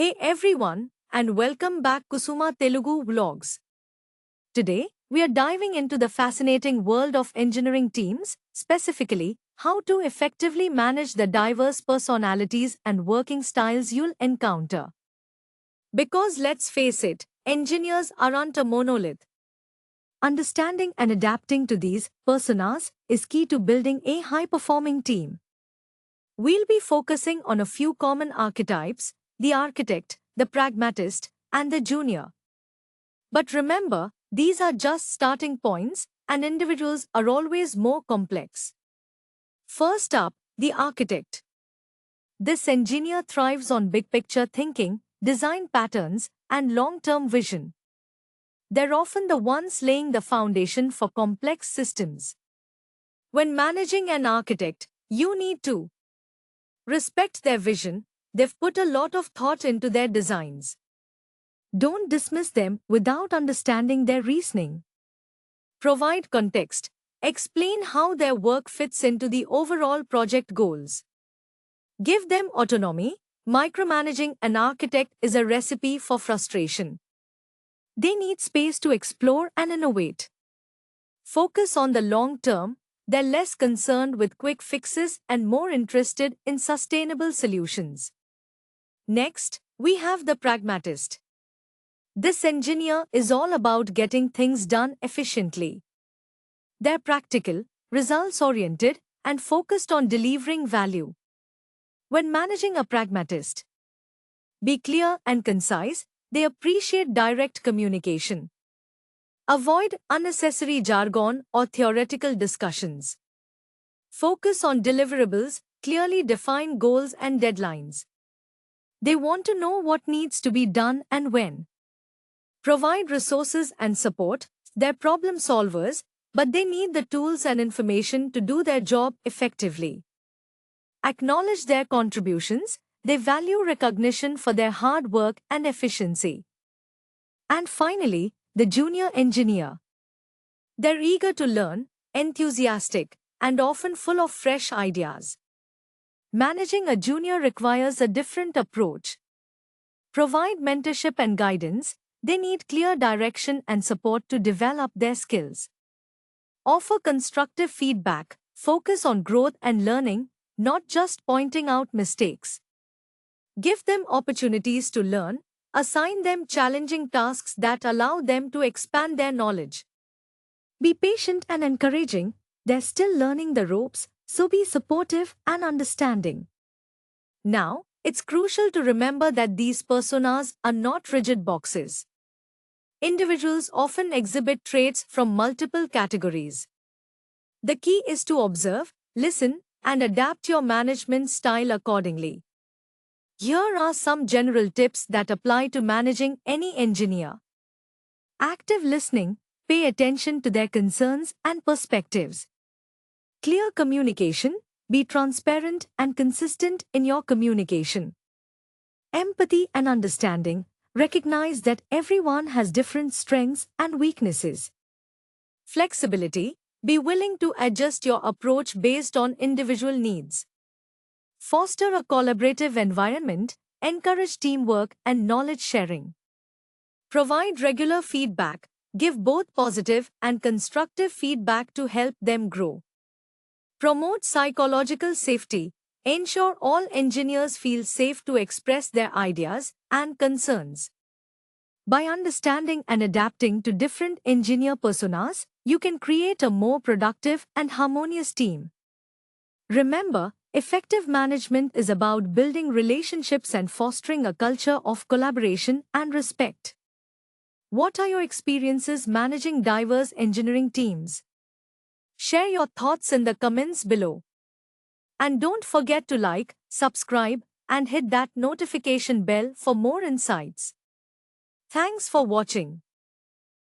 Hey everyone, and welcome back Kusuma Telugu Vlogs. Today, we are diving into the fascinating world of engineering teams, specifically, how to effectively manage the diverse personalities and working styles you'll encounter. Because let's face it, engineers aren't a monolith. Understanding and adapting to these personas is key to building a high-performing team. We'll be focusing on a few common archetypes: the architect, the pragmatist, and the junior. But remember, these are just starting points, and individuals are always more complex. First up, the architect. This engineer thrives on big picture thinking, design patterns, and long-term vision. They're often the ones laying the foundation for complex systems. When managing an architect, you need to respect their vision. They've put a lot of thought into their designs. Don't dismiss them without understanding their reasoning. Provide context. Explain how their work fits into the overall project goals. Give them autonomy. Micromanaging an architect is a recipe for frustration. They need space to explore and innovate. Focus on the long term. They're less concerned with quick fixes and more interested in sustainable solutions. Next, we have the pragmatist. This engineer is all about getting things done efficiently. They're practical, results-oriented, and focused on delivering value. When managing a pragmatist, be clear and concise. They appreciate direct communication. Avoid unnecessary jargon or theoretical discussions. Focus on deliverables, clearly define goals and deadlines. They want to know what needs to be done and when. Provide resources and support. They're problem solvers, but they need the tools and information to do their job effectively. Acknowledge their contributions. They value recognition for their hard work and efficiency. And finally, the junior engineer. They're eager to learn, enthusiastic, and often full of fresh ideas. Managing a junior requires a different approach. Provide mentorship and guidance. They need clear direction and support to develop their skills. Offer constructive feedback. Focus on growth and learning, not just pointing out mistakes. Give them opportunities to learn. Assign them challenging tasks that allow them to expand their knowledge. Be patient and encouraging. They're still learning the ropes, so be supportive and understanding. Now, it's crucial to remember that these personas are not rigid boxes. Individuals often exhibit traits from multiple categories. The key is to observe, listen, and adapt your management style accordingly. Here are some general tips that apply to managing any engineer. Active listening. Pay attention to their concerns and perspectives. Clear communication. Be transparent and consistent in your communication. Empathy and understanding. Recognize that everyone has different strengths and weaknesses. Flexibility. Be willing to adjust your approach based on individual needs. Foster a collaborative environment. Encourage teamwork and knowledge sharing. Provide regular feedback. Give both positive and constructive feedback to help them grow. Promote psychological safety. Ensure all engineers feel safe to express their ideas and concerns. By understanding and adapting to different engineer personas, you can create a more productive and harmonious team. Remember, effective management is about building relationships and fostering a culture of collaboration and respect. What are your experiences managing diverse engineering teams? Share your thoughts in the comments below. And don't forget to like, subscribe, and hit that notification bell for more insights. Thanks for watching.